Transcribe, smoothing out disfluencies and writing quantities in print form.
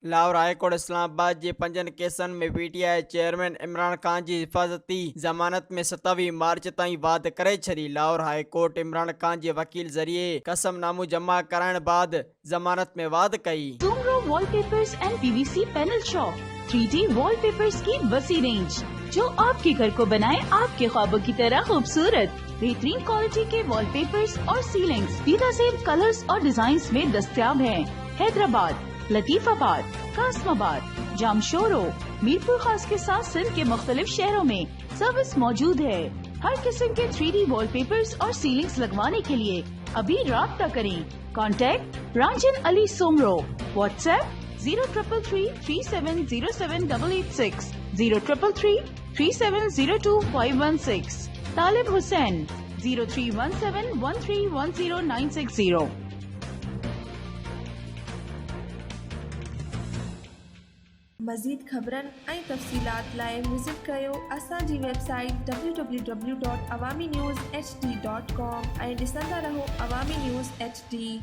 Lahore high court Islamabad जे 5 केसनि में PTI chairman Imran Khan जी हिफ़ाज़ती ज़मानत में 27 मार्च ताईं वाध करे छॾी। लाहौर हाईकोर्ट इमरान ख़ान जे वकील ज़रिए कसमनामो जमा कराइण बाद ज़मानत में वाध कई। Soomro wallpapers and PVC panel shop 3D wallpapers की वसी रेंज जो आपके घर को बनाए आपके ख्वाबों की तरह खूबसूरत। बेहतरीन क्वालिटी के वॉलपेपर्स और सीलिंग्स बेहतरीन कलर्स और डिजाइन्स में दस्तयाब हैं। हैदराबाद, लतीफाबाद, कासमाबाद, जामशोरो, मीरपुर खास के साथ सिंध के मुख्तलिफ शहरों में सर्विस मौजूद है। हर किस्म के 3D वॉलपेपर्स और सीलिंग्स लगवाने के लिए अभी राब्ता करें। कॉन्टैक्ट रांझन अली सोमरो। व्हाट्सएप 0333370786 03333702 तालिब हुसैन 0317131090। मज़ीद ख़बरनि ऐं तफ़सीलात लाइ विज़िट कयो असांजी वेबसाइट www.awamiNewsHD.com ऐं ॾिसंदा रहो अवामी न्यूज़ HD।